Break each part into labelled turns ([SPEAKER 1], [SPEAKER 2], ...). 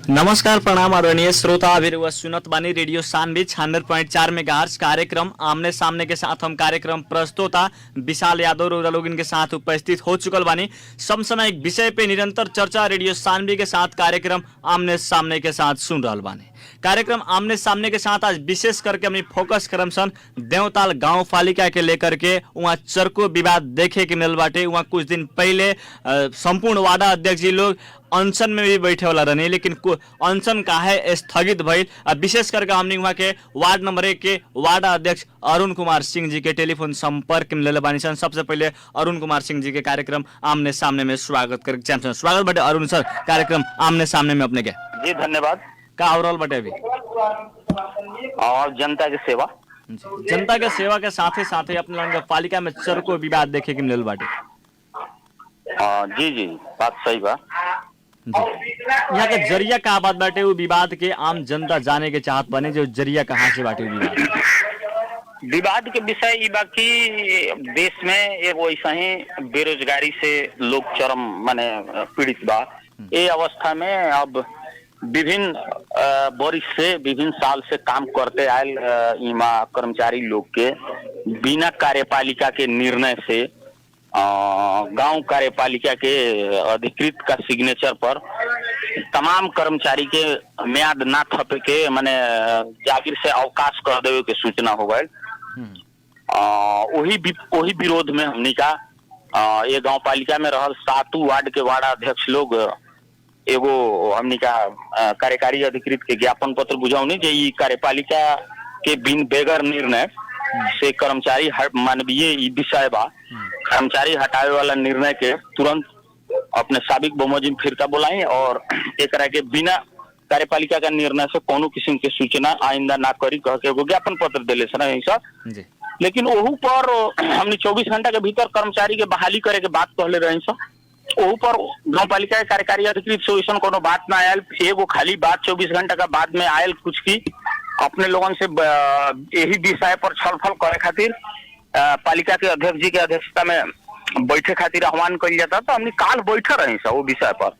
[SPEAKER 1] नमस्कार प्रणाम आदरणीय श्रोता अभिरुवा सुनत बानी रेडियो सानवी 96.4 मेगाहर्ट्ज कार्यक्रम आमने सामने के साथ हम कार्यक्रम प्रस्तोता विशाल यादव रोरा लोग इनके साथ उपस्थित हो चुकल बानी। समसामयिक विषय पे निरंतर चर्चा रेडियो सानवी के साथ कार्यक्रम आमने सामने के साथ सुन रहल बानी। कार्यक्रम आमने सामने के साथ आज विशेष करके हमने फोकस करम सन देवताल गांव पालिका के लेकर के वहाँ चरको विवाद देखे के मिल बाटे। वहाँ कुछ दिन पहले संपूर्ण वार्ड अध्यक्ष जी लोग अनशन में भी बैठे वाला रहने, लेकिन अनशन का है स्थगित भइल। विशेष करके हमने वहाँ के वार्ड नंबर 1 के वार्ड अध्यक्ष अरुण कुमार सिंह जी के टेलीफोन संपर्क में ले बानी सन। सबसे पहले अरुण कुमार सिंह जी के कार्यक्रम आमने सामने में स्वागत करके चाहते। स्वागत बटे अरुण सर कार्यक्रम आमने सामने में अपने के।
[SPEAKER 2] जी धन्यवाद।
[SPEAKER 1] का ओवरऑल बटे अभी
[SPEAKER 2] और जनता की सेवा,
[SPEAKER 1] जनता के सेवा के साथ ही अपने लोगन के पालिका में चरको विवाद देखे के मिलल बाटे।
[SPEAKER 2] जी जी बात सही बा।
[SPEAKER 1] यहाँ के जरिया का बात बाटे वो विवाद के आम जनता जाने के चाहत बने जो जरिया कहाँ से बाटे
[SPEAKER 2] विवाद के विषय ये बा कि देश में एगो ऐसा ही बेरोजगारी से लोग चरम माने पीड़ित बा। ये अवस्था में अब विभिन्न वर्ष से विभिन्न साल से काम करते आयल इमा कर्मचारी लोग के बिना कार्यपालिका के निर्णय से गांव कार्यपालिका के अधिकृत का सिग्नेचर पर तमाम कर्मचारी के म्याद ना थपे के माने जागीर से अवकाश कर देवे के सूचना हो गए। वही विरोध में हमनी का ये गांव पालिका में रहल 7 वार्ड के वार्ड अध्यक्ष लोग एगो हमनी का कार्यकारी अधिकृत के ज्ञापन पत्र बुझाऊनी जे ई कार्यपालिका के बिन बेगर निर्णय से कर्मचारी मानवीय विषय बा। कर्मचारी हटावे वाला निर्णय के तुरंत अपने साबिक बहुमत फिरता बुलाई और एक के बिना कार्यपालिका का निर्णय से कोनो किस्म के सूचना आइंदा ना करी कह के एगो ज्ञापन पत्र दिले सर। लेकिन ओहू पर हमने 24 घंटा के भीतर कर्मचारी के बहाली करे के बात कहले रही सर। ओहू पर गाँव पालिका के कार्यकारी अधिकृत से वैसा कोनो बात ना आयल। एगो खाली बात 24 घंटा का बाद में आयल कुछ की अपने लोगन से यही विषय पर छलफल करे खातिर पालिका के अध्यक्ष जी के अध्यक्षता में बैठे खातिर आह्वान कल जाता। तो हमने काल बैठे रही सर वो विषय पर।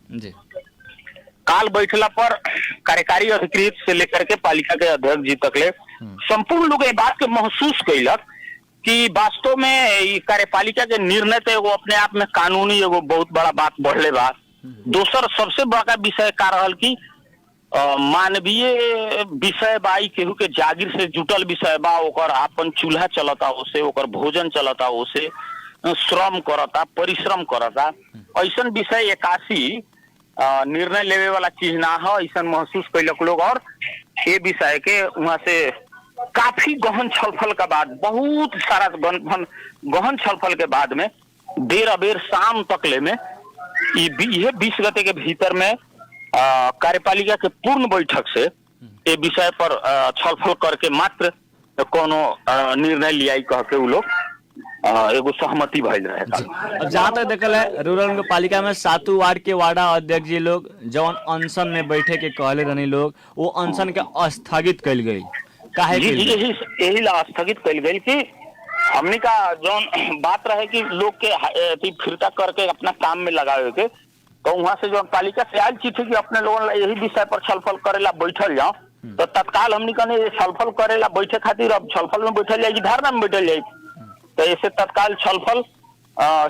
[SPEAKER 2] काल बैठला पर कार्यकारी अधिकृत से लेकर के पालिका के अध्यक्ष जी तक ले संपूर्ण लोग ये बात के महसूस कैलक कि वास्तव में कार्यपालिका के निर्णय तो एगो अपने आप में कानूनी एगो बहुत बड़ा बात बढ़ले बा। दोसर सबसे बड़ा विषय का रहल कि मानवीय विषय बा, केहू के जागीर से जुटल विषय बा, ओकर आपन चूल्हा चलता ओसे, ओकर भोजन चलता ओसे, श्रम करता परिश्रम करता। ऐसा विषय 81 निर्णय लेवे वाला चीज ना है ऐसा महसूस कैलक लोग। और ये विषय के वहां से काफी गहन छलफल का बाद, बहुत सारा गहन छलफल के बाद में देर अबेर शाम तकले में ये 20 गते के भीतर में कार्यपालिका के पूर्ण बैठक से ये विषय पर छलफल करके मात्र कोनो निर्णय लिया कह के उ लोग एगो सहमति भइल रहे।
[SPEAKER 1] जहाँ तक देखल है रूरल पालिका में 7 वार्ड के वार्डा अध्यक्ष जी लोग जौन अनशन में बैठे के कहले रहनी लोग वो अनशन के स्थगित कल गई।
[SPEAKER 2] यही ला स्थगित कल गई कि हमने का जौन बात रहे कि लोग के फिरता करके अपना काम में लगावे के, तो वहां से जो पालिका से आयल चिट्ठी कि अपने लोगों यही विषय पर छलफल करेला बैठल जाओ। तो तत्काल हमने कहने छलफल करेला बैठे खातिर अब छलफल में बैठल जाएगी, धारणा में बैठल जाएगी। तो ऐसे तत्काल छलफल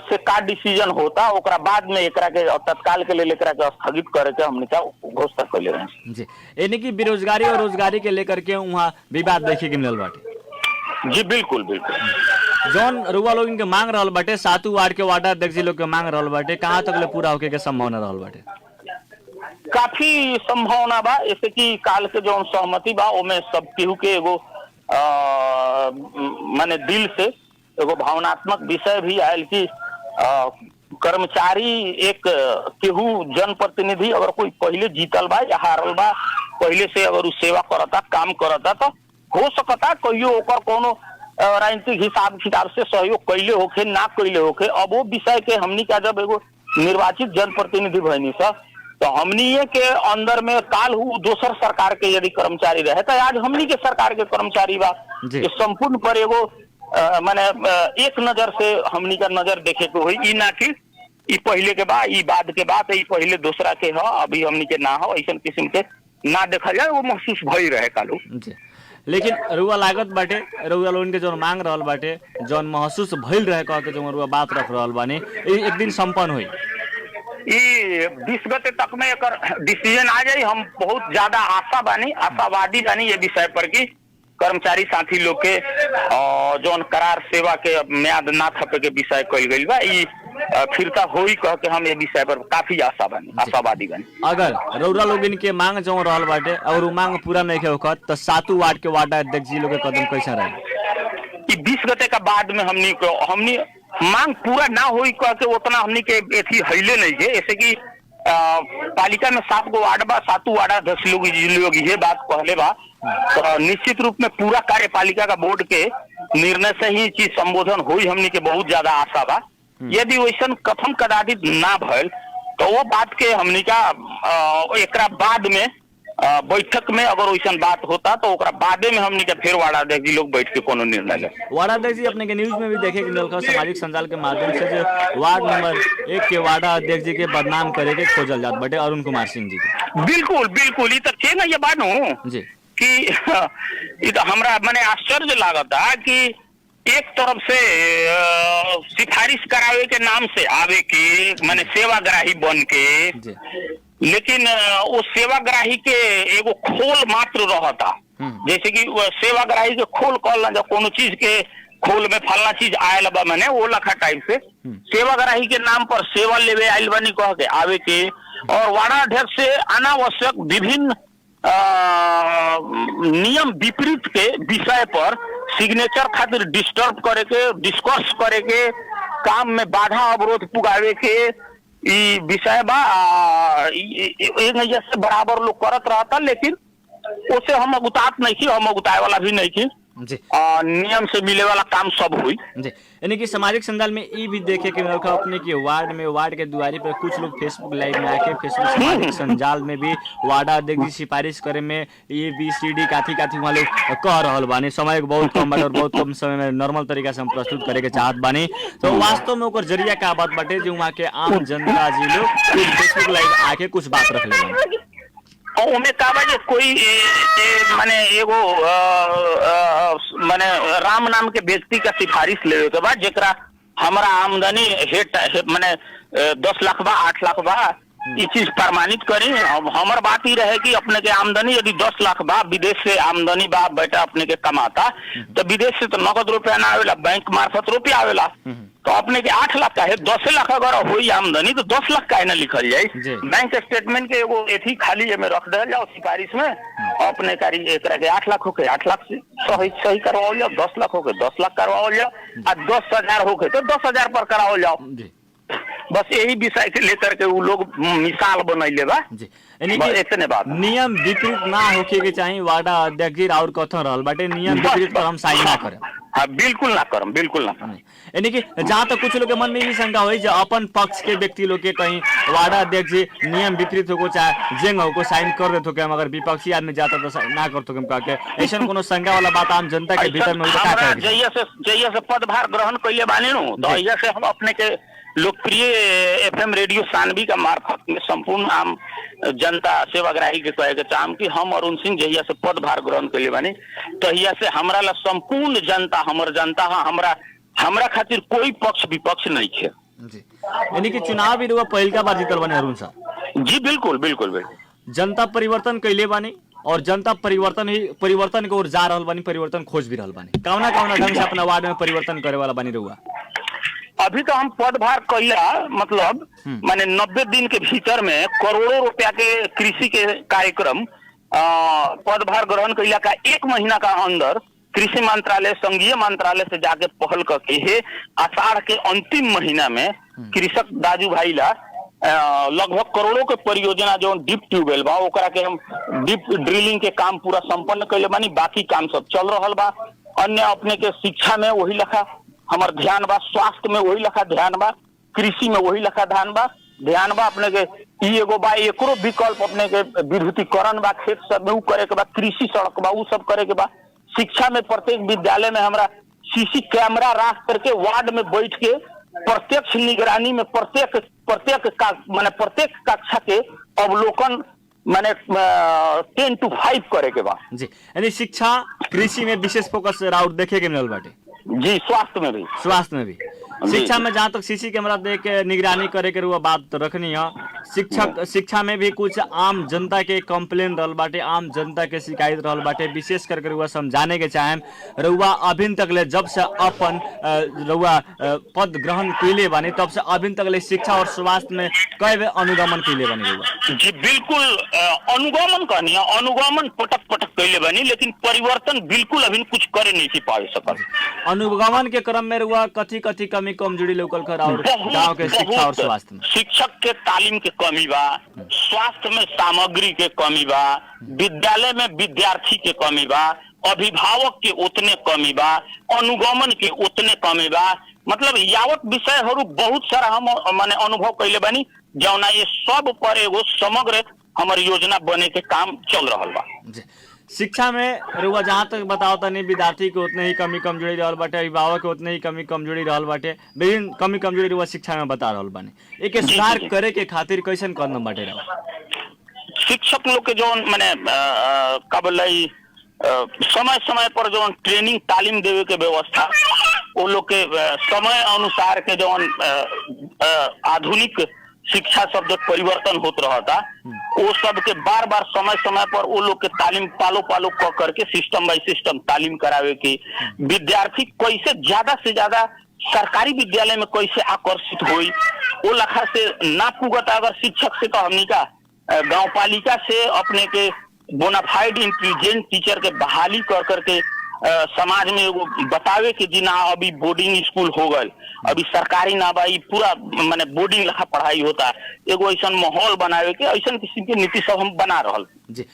[SPEAKER 2] से का डिसीजन होता ओकरा बाद में एकरा के तत्काल के लिए एकरा के स्थगित करे के हमने का घोषणा कर ले रहे हैं
[SPEAKER 1] जी। यानी कि बेरोजगारी और रोजगारी के लेकर के वहाँ विवाद देखे के मिलल बाटे।
[SPEAKER 2] जी बिल्कुल बिल्कुल।
[SPEAKER 1] जौन रुआ लोग इनके मांग रहल बाटे 7 वार्ड के वार्ड अध्यक्ष जी लोग के मांग रहल बाटे, कहाँ तक ले पूरा होके के संभावना रहल बाटे?
[SPEAKER 2] काफी संभावना बा, ऐसे कि काल के जो सहमति बा ओमे सब केहू के एगो माने दिल से एगो भावनात्मक विषय भी आयल कि कर्मचारी एक केहू जनप्रतिनिधि अगर कोई पहले जीतल बा या हारल बा, पहले से अगर उ सेवा करता काम करता तो हो सकता कहियो ओकर कोनो राजनीतिक हिसाब किताब से सहयोग कैले होखे ना कैले होखे। अब वो विषय के हमनी का जब एगो निर्वाचित जनप्रतिनिधि भइनी सब तो हमनी के अंदर में काल हु दोसर सरकार के यदि कर्मचारी रहे तो आज हमनी के सरकार के कर्मचारी बा संपूर्ण पर एगो माने एक नजर से हमनी का नजर देखे के हुई, ई ना कि ई पहले के बा ई बाद के बात, ई पहले दूसरा के ह अभी हमनी के ना हो, ऐसा किस्म के ना देखा जाए, वो महसूस भई रहे कालू।
[SPEAKER 1] लेकिन रुआ लागत बाटे रुआ लोगन के जौन मांग रहल बाटे जौन महसूस भइल रहे कह के जौन रुआ बात रख रहल बानी एक दिन संपन्न हुई,
[SPEAKER 2] ई 20 गते तक में एक डिसीजन आ जाये। हम बहुत ज्यादा आशावादी बानी ये विषय पर कि कर्मचारी साथी लोग के जौन करार सेवा के म्याद ना थपे के विषय कइल गइल बा, ई फिरता होई कह के हम ये विषय पर काफी आशावादी बानी।
[SPEAKER 1] अगर रउरा लोगन के मांग जौन रहल बाटे और उ मांग पूरा नहीं होखत तो 7 वार्ड के वार्ड अध्यक्ष जी लोग के कदम कैसा रही?
[SPEAKER 2] 20 गते का बाद में हमनी मांग पूरा ना होई कह के उतना हमनी के एथी हइले नहीं है, ऐसे कि पालिका में 7 गो वार्ड बा, 7 वार्ड अध्यक्ष लोग ये बात कहले बा तो निश्चित रूप में पूरा कार्यपालिका का बोर्ड के निर्णय से ही चीज संबोधन हुई, हमनी के बहुत ज्यादा आशा बा। यदि वैसन कथम कदाचित ना भइल तो वो बात के हमनी का एकरा बाद में बैठक में अगर वैसन बात होता तो ओकरा बादे में हमनी के फिर वार्ड अध्यक्ष जी लोग बैठ के कोनो निर्णय ले।
[SPEAKER 1] वार्ड अध्यक्ष जी अपने के न्यूज में भी देखे कि सामाजिक संजाल के माध्यम से जो वार्ड नंबर 1 के वार्ड अध्यक्ष जी के बदनाम करे के खोजल जात बाटे अरुण कुमार सिंह जी के।
[SPEAKER 2] बिल्कुल ई तो के ना ये बानू
[SPEAKER 1] जी
[SPEAKER 2] कि ई तो हमरा माने आश्चर्य लागता कि एक तरफ से सिफारिश करावे के नाम से आवे के माने सेवाग्राही बन के, लेकिन वो सेवाग्राही के एगो खोल मात्र रहता, जैसे कि सेवाग्राही के खोल कहला जब कोनो चीज के खोल में फलना चीज आयल बा माने वो लखा टाइप से सेवाग्राही के नाम पर सेवा लेवे आयल बनी कह के आवे के और वार्डाध्यक्ष से अनावश्यक विभिन्न नियम विपरीत के विषय पर सिग्नेचर खातिर डिस्टर्ब करे के, डिस्कस करे के, काम में बाधा अवरोध पुगावे के ई विषय बा। एक जैसे बराबर लोग करत रहता, लेकिन उसे हम अगुतात नहीं की, हम अगुताए वाला भी नहीं की
[SPEAKER 1] जी।
[SPEAKER 2] नियम से मिले वाला काम सब हुई
[SPEAKER 1] जी। यानी कि सामाजिक संजाल में ई भी देखे के मिलता अपने के वार्ड के दुआरी पर कुछ लोग फेसबुक लाइव में आके फेसबुक सामाजिक संजाल में भी वार्ड अध्यक्ष जी सिफारिश करे में ABCD काथी वहाँ लोग कह रहल बानी, समय बहुत कम बाटे और बहुत कम समय में नॉर्मल तरीका से हम प्रस्तुत करे के चाहत बानी, तो वास्तव में ओकर जरिया का बात बाटे जो वहाँ के आम जनता जी लोग फेसबुक लाइव आके कुछ बात रख ले
[SPEAKER 2] ओमे काबा जे कोई माने एगो माने राम नाम के व्यक्ति का सिफारिश लेवे के बाद जेकरा हमरा आमदनी माने 10 लाख बा 8 लाख बा ये चीज प्रमाणित करी। हमर बात ही रहे कि अपने के आमदनी यदि 10 लाख बा, विदेश से आमदनी बा बेटा अपने के कमाता तो विदेश से तो नगद रुपया ना आवेला, बैंक मार्फत रुपया आवेला, तो अपने के 8 लाख का है 10 लाख अगर हुई आमदनी तो 10 लाख का ना लिखल जाये, बैंक स्टेटमेंट के एगो एथी खाली में रख दे जाओ सिफारिश में, अपने कारी एक 8 लाख होके 8 लाख से सही करवाओ जाओ, 10 लाख होके 10 लाख करवाओ जाओ, और 10,000 होके तो 10,000 पर कराओ जाओ। बस यही विषय के लेकर के वो लोग मिसाल बनैले बा जी। इतने बात
[SPEAKER 1] नियम विपरीत ना होके के चाहिए वार्ड अध्यक्ष जी और कथन रहल बाटे नियम विपरीत पर हम साइन ना करें।
[SPEAKER 2] हाँ बिल्कुल ना करम।
[SPEAKER 1] यानी कि जहाँ तक कुछ लोग के मन में भी शंका हुई अपन पक्ष के व्यक्ति लोग के कहीं वार्ड अध्यक्ष जी नियम विपरीत हो चाहे जेंग हो साइन कर देते हम, अगर विपक्षी आदमी जाता तो ना करते हम कह के ऐसा कोनो शंका वाला बात आम जनता के भीतर में
[SPEAKER 2] जैसे से पदभार ग्रहण कैले बानी नु तो ऐसे हम अपने के लोकप्रिय FM रेडियो सानवी का मार्फत में संपूर्ण आम जनता सेवाग्राही के कहे के चाहम कि हम अरुण सिंह जहिया से पदभार ग्रहण कैले बानी तहिया से हमरा ला संपूर्ण जनता हमर जनता हमरा खातिर कोई पक्ष विपक्ष नहीं है
[SPEAKER 1] जी। यानी कि चुनाव भी रुआ पहल का बार जीतल बानी अरुण साहब
[SPEAKER 2] जी। बिल्कुल।
[SPEAKER 1] जनता परिवर्तन कैले बानी और जनता परिवर्तन की ओर जा रहल बानी, परिवर्तन खोज भी रहल बानी। कौना कौना ढंग से अपना वार्ड में परिवर्तन करे वाला बानी रहुआ?
[SPEAKER 2] अभी तो हम पदभार कैला मतलब माने 90 दिन के भीतर में करोड़ों रुपया के कृषि के कार्यक्रम पदभार ग्रहण कैला का 1 महीना का अंदर कृषि मंत्रालय संघीय मंत्रालय से जाके पहल करके है आषाढ़ के अंतिम महीना में कृषक दाजू भाई ला लगभग करोड़ों के परियोजना जो डीप ट्यूबवेल बा ओकरा के हम डीप ड्रिलिंग के काम पूरा संपन्न कैले बानी। बाकी काम सब चल रहल बा। अन्य अपने के शिक्षा में वही लखा हमार ध्यान बा, स्वास्थ्य में वही लखा ध्यान बा, कृषि में वही लखा ध्यान बा अपने के ई एगो बा एकरो विकल्प अपने के विद्युतीकरण बा, खेत सब में उ करे के बा, कृषि सड़क बा उ सब करे के बा। शिक्षा में प्रत्येक विद्यालय में हमरा सीसी कैमरा रख करके वार्ड में बैठ के प्रत्यक्ष निगरानी में प्रत्येक कक्षा के अवलोकन माने 10 to 5 करे के बा
[SPEAKER 1] जी। यानी शिक्षा कृषि में विशेष फोकस राउट देखे के मिलल बाटे
[SPEAKER 2] जी। स्वास्थ्य में भी
[SPEAKER 1] शिक्षा में जहाँ तक सीसी कैमरा दे के निगरानी करे के रुआ बात तो रखनी है। शिक्षा में भी कुछ आम जनता के कंप्लेन रहल बाटे, आम जनता के शिकायत रहल बाटे, विशेष करके रुआ समझाने के चाहे रुआ अभी तक ले जब से अपन रुआ पद ग्रहण कैले बानी तब से अभी तक ले शिक्षा और स्वास्थ्य में कई बार अनुगमन कैले बानी रुआ?
[SPEAKER 2] जी बिल्कुल अनुगमन करनी है, अनुगमन पटक कैले बानी, लेकिन परिवर्तन बिल्कुल अभी कुछ करे नहीं पाए सकल।
[SPEAKER 1] अनुगमन के क्रम में रुआ कथी कमी कमजोरी लोकल कर और गांव के शिक्षा और स्वास्थ्य में?
[SPEAKER 2] शिक्षक के तालीम के कमी बा, स्वास्थ्य में सामग्री के कमी बा, विद्यालय में विद्यार्थी के कमी बा, अभिभावक के उतने कमी बा, अनुगमन के उतने कमी बा। मतलब यावत विषय बहुत सारा हम माने अनुभव कैले बानी जौना ये सब पर एगो समग्र हमार योजना बने के काम चल रहा बा।
[SPEAKER 1] शिक्षा में रुआ जहाँ तक बताओ तनी विद्यार्थी के उतने ही कमी कमजोरी रहल बाटे, अभिभावक के उतने ही कमी कमजोरी रहल बाटे, विभिन्न कमी कमजोरी रुआ शिक्षा में बता रहल बानी। एक सुधार करे के खातिर कैसन कदम बाटे रहा?
[SPEAKER 2] शिक्षक लोग के जो माने कबलई समय पर जो ट्रेनिंग तालीम देवे के व्यवस्था वो लोग के समय अनुसार के जो आधुनिक शिक्षा सब जो परिवर्तन होत रहा था वो सब के बार समय पर वो लोग के तालीम पालो करके सिस्टम बाई सिस्टम तालीम करावे की, विद्यार्थी कैसे ज्यादा से ज्यादा सरकारी विद्यालय में कैसे आकर्षित हुई वो लखा से ना पुगता। अगर शिक्षक से तो हमनी का गाँव पालिका से अपने के बोनाफाइड इंटेलिजेंट टीचर के बहाली कर करके समाज में एगो बतावे कि जी ना अभी बोर्डिंग स्कूल हो गए, अभी सरकारी ना बा पूरा माने बोर्डिंग लखा पढ़ाई होता, एगो ऐसा माहौल बनावे के ऐसा किसी की नीति सब हम बना रहल
[SPEAKER 1] जी।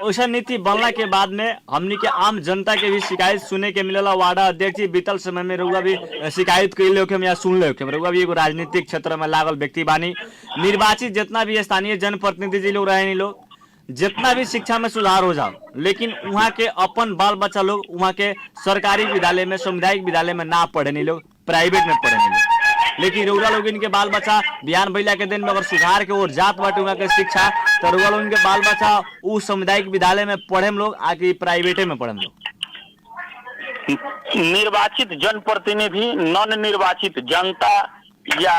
[SPEAKER 1] ऐसा नीति बनला के बाद में हमनी के आम जनता के भी शिकायत सुने के मिलेला। वार्डा अध्यक्ष जी बीतल समय में रउआ भी शिकायत कैले होके या सुन ले होके, रउआ भी एगो राजनीतिक क्षेत्र में लागल व्यक्ति बानी, निर्वाचित जितना भी स्थानीय जनप्रतिनिधि जी लोग रहे लोग जितना भी शिक्षा में सुधार हो जाओ, लेकिन वहाँ के अपन बाल बच्चा लोग वहाँ के सरकारी विद्यालय में सामुदायिक विद्यालय में ना पढ़े नहीं लोग, प्राइवेट में पढ़े नहीं लोग। लेकिन रउरा लोग इनके बाल बच्चा बिहान भैया के दिन में अगर सुधार के ओर जात बाटे वहाँ के शिक्षा तो रउरा लोग इनके बाल बच्चा उ सामुदायिक विद्यालय में पढ़े लोग आके प्राइवेटे में पढ़े लोग।
[SPEAKER 2] निर्वाचित जनप्रतिनिधि, नन निर्वाचित जनता या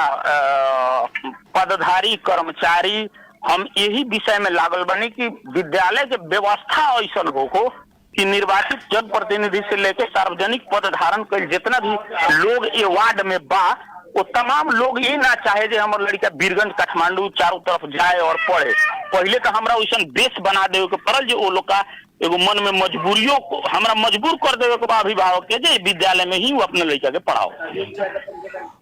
[SPEAKER 2] पदधारी कर्मचारी हम यही विषय में लागल बनी कि विद्यालय के व्यवस्था ऐसा हो कि निर्वाचित जनप्रतिनिधि से लेकर सार्वजनिक पद धारण कर जितना भी लोग ये वार्ड में बा वो तमाम लोग ये ना चाहे जे हमारे लड़का बीरगंज काठमांडू चारों तरफ जाए और पढ़े। पहले तो हमरा वैसा बेस बना देवे के पड़ल जो वो लोग का एगो मन में मजबूरियों को हमरा मजबूर कर देवे के बा अभिभावक के जे विद्यालय में ही वो अपने लड़का के पढ़ाओ।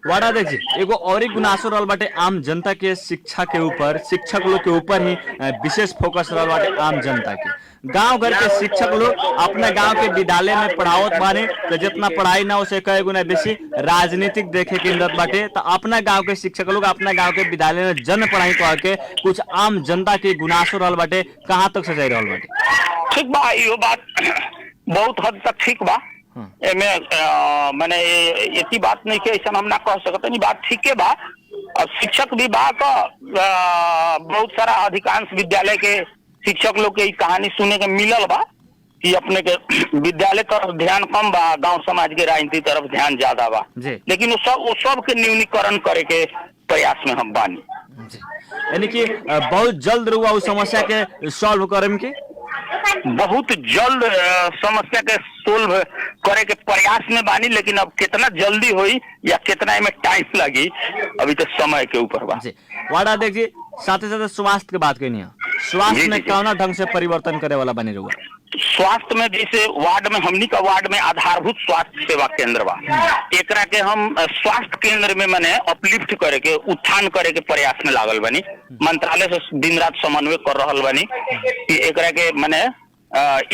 [SPEAKER 1] वाड़ा देखिए एगो और ही गुनासो रहल बाटे आम जनता के शिक्षा के ऊपर, शिक्षक लोग के ऊपर ही विशेष फोकस रहल बाटे आम जनता के। गांव घर के शिक्षक लोग अपने गांव के विद्यालय में पढ़ावत बाने तो जितना पढ़ाई ना उसे कई गुना बेसी राजनीतिक देखे के मिलत बाटे। तो अपना गांव के शिक्षक लोग अपना गांव के विद्यालय में जन पढ़ाई कह के कुछ आम जनता के गुनासो रहल बाटे, कहाँ तक सजाई रहल बाटे?
[SPEAKER 2] ठीक बा, यो बात बहुत हद तक ठीक बा। मैंने ऐसी बात नहीं कि ऐसा हम ना कह सकते नहीं, बात ठीक है बा। और शिक्षक भी बा तो बहुत सारा अधिकांश विद्यालय के शिक्षक लोग के कहानी सुने के मिलल बा कि अपने के विद्यालय तरफ ध्यान कम बा, गांव समाज के राजनीति तरफ ध्यान ज्यादा बा। लेकिन वो सब के न्यूनीकरण करे के प्रयास में हम बानी।
[SPEAKER 1] यानी कि बहुत जल्द रुआ उस समस्या के सॉल्व करे के
[SPEAKER 2] बहुत जल्द समस्या के सोल्व करे के प्रयास में बानी, लेकिन अब कितना जल्दी होई या कितना में टाइम लगी अभी तो समय के ऊपर बा।
[SPEAKER 1] वार्ड अध्यक्ष जी, साथ ही साथ स्वास्थ्य की बात करनी है, स्वास्थ्य में कौन ढंग से परिवर्तन करे वाला बने रहुआ?
[SPEAKER 2] स्वास्थ्य में जैसे वार्ड में हमनी का वार्ड में आधारभूत स्वास्थ्य सेवा केंद्र बा, एकरा के हम स्वास्थ्य केंद्र में मने अपलिफ्ट करे के, उत्थान करे के प्रयास में लागल बनी। मंत्रालय से दिन रात समन्वय कर रहल बनी कि एकरा के मने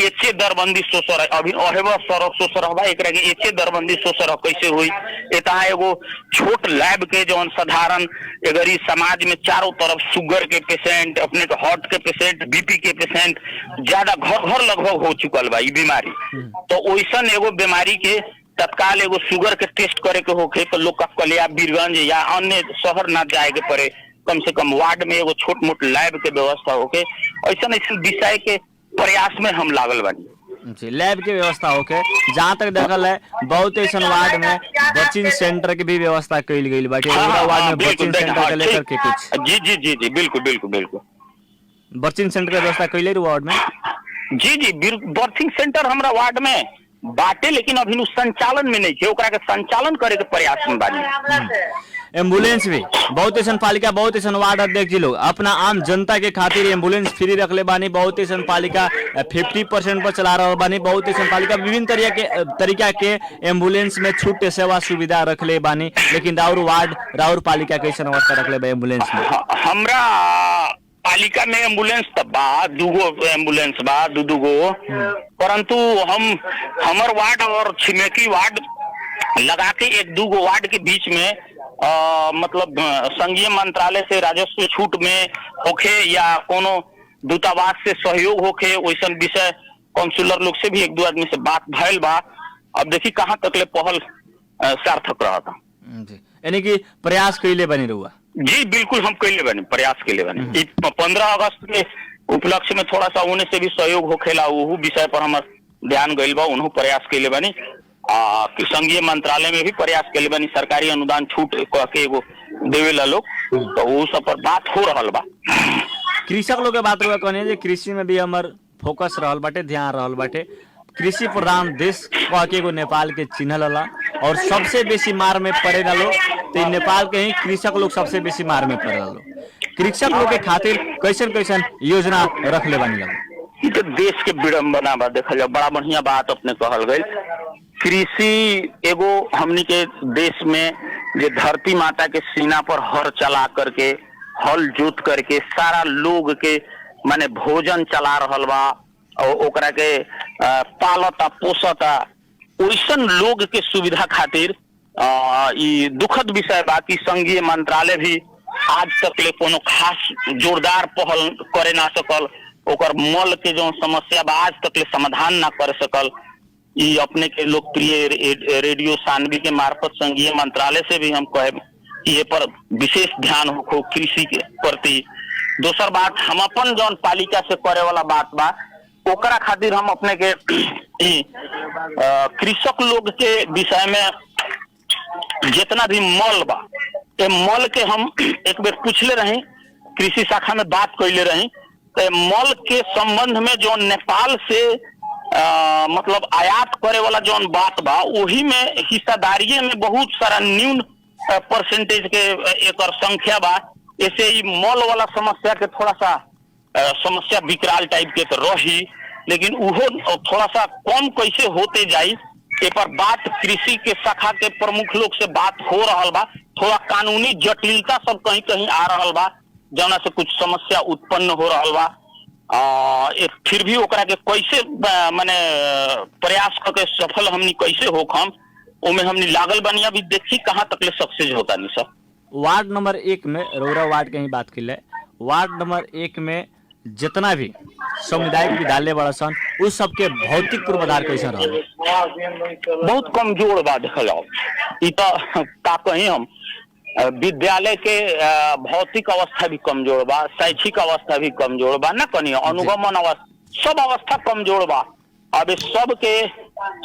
[SPEAKER 2] एचे दरबंदी सोसर अभी अहेब सरक सोसर हवा, एकरा के एचे दरबंदी सोसर कैसे हुई। एता एगो छोट लैब के जौन साधारण अगर इस समाज में चारों तरफ शुगर के पेशेंट, अपने के हार्ट के पेशेंट, बीपी के पेशेंट ज्यादा घर घर लगभग हो चुकल बा ई बीमारी। तो वैसन एगो बीमारी के तत्काल एगो शुगर के टेस्ट करे के होखे तो लोग का कलिया बीरगंज या अन्य शहर ना जाए के पड़े, कम से कम वार्ड में एगो छोट मोट लैब के व्यवस्था होके, ऐसा ऐसा विषय के प्रयास में हम लागल बानी।
[SPEAKER 1] लैब के व्यवस्था होके, जहाँ तक देखल है बहुत ऐसा वार्ड में बर्चिंग सेंटर की भी व्यवस्था कइल गइल बाटे। वार्ड में बर्चिंग सेंटर के लेकर के कुछ
[SPEAKER 2] जी जी जी जी बिल्कुल बिल्कुल बिल्कुल
[SPEAKER 1] बर्चिंग सेंटर की व्यवस्था कइले वार्ड में।
[SPEAKER 2] जी जी बर्थिंग सेंटर हमरा वार्ड में बाटे, लेकिन अभी नु संचालन में नहीं थे, ओकरा के संचालन करे के प्रयास में बानी।
[SPEAKER 1] एम्बुलेंस भी बहुत ऐसा पालिका, बहुत ऐसा वार्ड अध्यक्ष जी लोग अपना आम जनता के खातिर एम्बुलेंस फ्री रखले बानी। बहुत ऐसा पालिका 50% पर चला रहा बानी। बहुत ऐसा पालिका विभिन्न तरीका के एम्बुलेंस में छूट सेवा सुविधा रखले बानी। लेकिन राउर वार्ड राउर पालिका कैसे अवस्था रखले बा एम्बुलेंस में?
[SPEAKER 2] हमरा पालिका में एम्बुलेंस तो बा, दूगो एम्बुलेंस बा, दूगो, परंतु हमर वार्ड और छिमेकी वार्ड लगा के एक दूगो वार्ड के बीच में मतलब संघीय मंत्रालय से राजस्व छूट में होखे या कोनो दूतावास से सहयोग होखे, वैसन विषय काउंसिलर लोग से भी एक दो आदमी से बात भइल बा। अब देखी कहाँ तक ले पहल सार्थक रहा था।
[SPEAKER 1] यानी कि प्रयास कैले बनी रहुआ?
[SPEAKER 2] जी बिल्कुल हम कैले बनी, प्रयास कैले बनी। 15 अगस्त के उपलक्ष्य में थोड़ा सा उन्हें से भी सहयोग होखेला, वो विषय पर हमार ध्यान गइल बा, उन्हों प्रयास कैले बनी। संघीय मंत्रालय में भी प्रयास कैले बनी, सरकारी अनुदान छूट के एगो देवेला लोग, तो वो सब पर बात हो रहल बा।
[SPEAKER 1] कृषक लोग के बात रहुआ कहने जे कृषि में भी हमार फोकस रहल बाटे, ध्यान रहल बाटे। कृषि प्रधान देश कह के एगो नेपाल के चिन्हल और सबसे बेसी मार में पड़े लोग तो नेपाल के ही कृषक लोग सबसे बेसी मार में पड़े लोग। कृषक लोग के खातिर कैसन कैसन योजना रख ले बनी लोग?
[SPEAKER 2] तो देश के विडम्बना बा, देखल जाए बड़ा बढ़िया बात अपने कहल गई। कृषि एगो हमनी के देश में जो धरती माता के सीना पर हर चला करके, हल जोत करके सारा लोग के माने भोजन चला रहल बा और ओकरा के पालता पोसता, वैसन लोग के सुविधा खातिर ई दुखद विषय बा कि संघीय मंत्रालय भी आज तक ले कोनो खास जोरदार पहल करे ना सकल, ओकर मल के जो समस्या बा आज तक ले समाधान ना कर सकल। ई अपने के लोकप्रिय रेडियो सानवी के मार्फत संघीय मंत्रालय से भी हम कहे कि ये पर विशेष ध्यान हो कृषि के प्रति। दोसर बात, हम अपन जौन पालिका से करे वाला बात बा ओकरा खातिर हम अपने के कृषक लोग के विषय में जितना भी मल बा, ये मल के हम एक बार पूछले रही, कृषि शाखा में बात कैले रही, तो मल के संबंध में जो नेपाल से मतलब आयात करे वाला जौन बात बा, वही में हिस्सादारी में बहुत सारा न्यून परसेंटेज के एक संख्या बा। ऐसे ही मल वाला समस्या के थोड़ा सा समस्या विकराल टाइप के तो रही, लेकिन वो थोड़ा सा कम कैसे होते जाई ए पर बात कृषि के शाखा के प्रमुख लोग से बात हो रहा बा। थोड़ा कानूनी जटिलता सब कहीं कहीं आ रहा बा, जौना से कुछ समस्या उत्पन्न हो रहा बा। फिर भी ओकरा के कैसे माने प्रयास करके सफल हमनी कैसे होखम, ओमे हमनी लागल बनी। अभी देखी कहाँ तक ले सक्सेस होता नहीं सब।
[SPEAKER 1] वार्ड नंबर 1 में रौरा वार्ड के ही बात की ले, वार्ड नंबर 1 में जितना भी सामुदायिक विद्यालय बड़ा सन उस सबके भौतिक पूर्वाधार कैसे रहा?
[SPEAKER 2] बहुत कमजोर बा। देखल जाओ ई तो का कहीं हम विद्यालय के भौतिक अवस्था भी कमजोर बा, शैक्षिक अवस्था भी कमजोर बा, ना कहीं अनुगमन अवस्था सब अवस्था कमजोर बा। अब इस सब के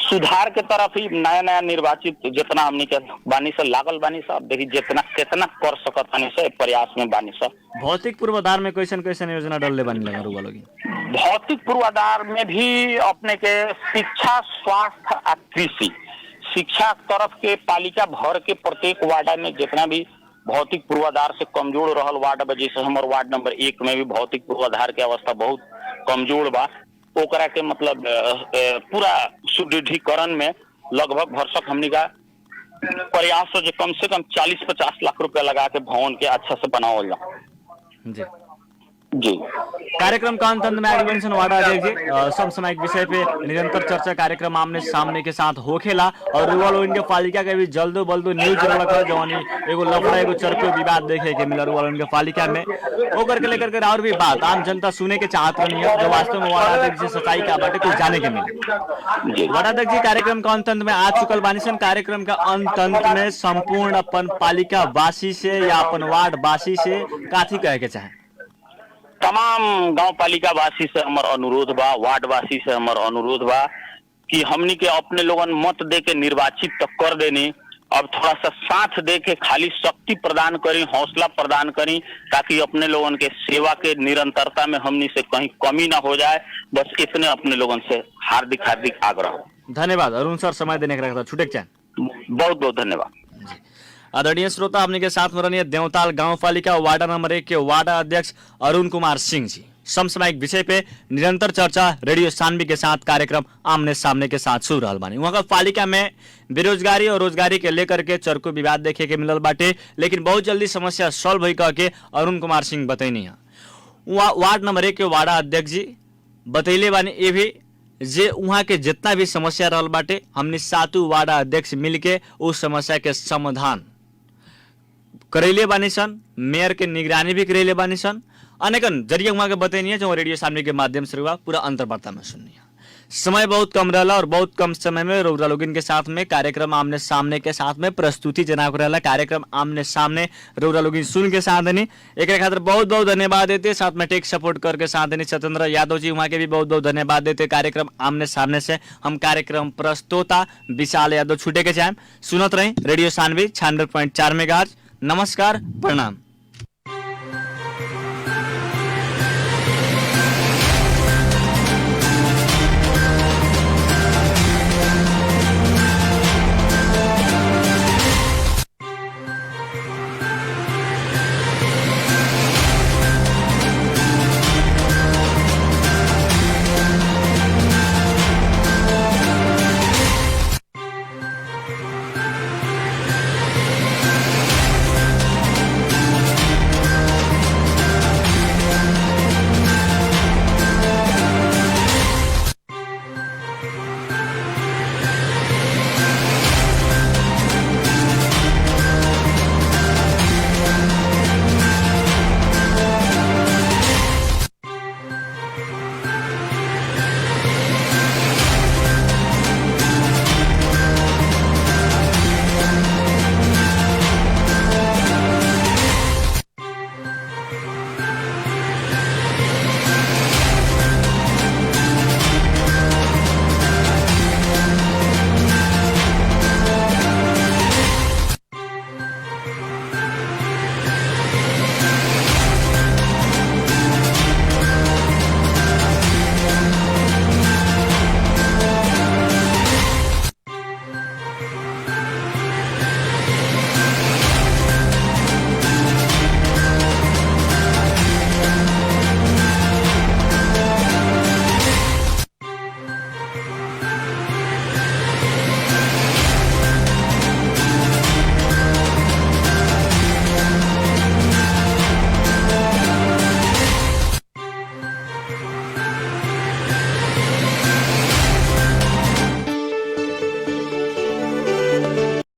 [SPEAKER 2] सुधार के तरफ ही नया नया निर्वाचित जितना हमने के बानी से लागल बानी सब, देखी जितना कितना कर सकत बानी से प्रयास में बानी सब।
[SPEAKER 1] भौतिक पूर्वाधार में कैसन कैसन योजना डलले बानी लगा रुआ लोगी?
[SPEAKER 2] भौतिक पूर्वाधार में भी अपने के शिक्षा, स्वास्थ्य आ कृषि, शिक्षा तरफ के पालिका भर के प्रत्येक वार्ड में जितना भी भौतिक पूर्वाधार से कमजोर रहल वार्ड बा, जैसे हमारे वार्ड नंबर 1 में भी भौतिक पूर्वाधार के अवस्था बहुत कमजोर बा, ओकरा के मतलब पूरा सुदृढ़ीकरण में लगभग भरसक हमनी का प्रयास हो, जो कम से कम 40-50 लाख रुपया लगा के भवन के अच्छा से बनावल जाए।
[SPEAKER 1] जी
[SPEAKER 2] जी,
[SPEAKER 1] कार्यक्रम का अंत में आगे बढ़ने वार्ड अध्यक्ष जी समसामयिक विषय पे निरंतर चर्चा कार्यक्रम आमने सामने के साथ होखेला और रुआ लोगन के पालिका के भी जल्दो बल्दो न्यूज रखल जवानी एगो लफड़ा एगो चरपे विवाद देखे के मिला रुआ लोगन के पालिका में ओकर के लेकर के और भी बात आम जनता सुने के चाहत रही है, जो वास्तव में वार्ड अध्यक्ष से सच्चाई का बाटे कुछ जाने के मिले। वार्ड अध्यक्ष जी कार्यक्रम का अंत में आ चुकल बानी सन, कार्यक्रम का अंत में संपूर्ण अपन पालिका वासी से या अपन वार्ड वासी से काथी कहे के चाहे?
[SPEAKER 2] तमाम गांव पालिका वासी से हमार अनुरोध बा, वार्ड वासी से हमार अनुरोध बा कि हमनी के अपने लोगन मत दे के निर्वाचित तो कर देनी, अब थोड़ा सा साथ दे के खाली शक्ति प्रदान करी, हौसला प्रदान करी, ताकि अपने लोगन के सेवा के निरंतरता में हमनी से कहीं कमी ना हो जाए। बस इतने अपने लोगन से हार्दिक हार्दिक आग्रह।
[SPEAKER 1] धन्यवाद अरुण सर, समय देने के लिए छुटेक चाहे,
[SPEAKER 2] बहुत बहुत धन्यवाद।
[SPEAKER 1] आदरणीय श्रोता, अपने के साथ में रहिए देवताल गांव पालिका वार्ड नंबर 1 के वार्ड अध्यक्ष अरुण कुमार सिंह जी। समसामयिक विषय पे निरंतर चर्चा रेडियो सानवी के साथ कार्यक्रम आमने सामने के साथ शुरू रहल बानी। वहाँ का पालिका में बेरोजगारी और रोजगारी के लेकर के चरको विवाद देखे के मिलल बाटे, लेकिन बहुत जल्दी समस्या सॉल्व हुई कह के अरुण कुमार सिंह बतैनी है। वार्ड नंबर 1 के वार्ड अध्यक्ष जी बतैले बानी ये भी जे वहाँ के जितना भी समस्या रहल बाटे हमने 7 वार्ड अध्यक्ष मिलके उस समस्या के समाधान करेले बानी सन, मेयर के निगरानी भी करेले बानी सन, अनेकन जरिए वहाँ के बतैनी है जो रेडियो सामने के माध्यम से हुआ पूरा अंतर्वार्ता में सुननी है। समय बहुत कम रहा और बहुत कम समय में रौरा लोगिन के साथ में कार्यक्रम आमने सामने के साथ में प्रस्तुति जना रहा, कार्यक्रम आमने सामने रौरा लोगिन सुन के साथ देनी एक खातिर बहुत बहुत धन्यवाद देते, साथ में टेक सपोर्ट करके साथ देनी सत्येंद्र यादव जी वहाँ के भी बहुत बहुत धन्यवाद देते। कार्यक्रम आमने सामने से हम कार्यक्रम प्रस्तोता विशाल यादव छूटे के चाहे सुनत रही रेडियो सानवी 96.4 मेगाहर्ट्ज। नमस्कार, प्रणाम।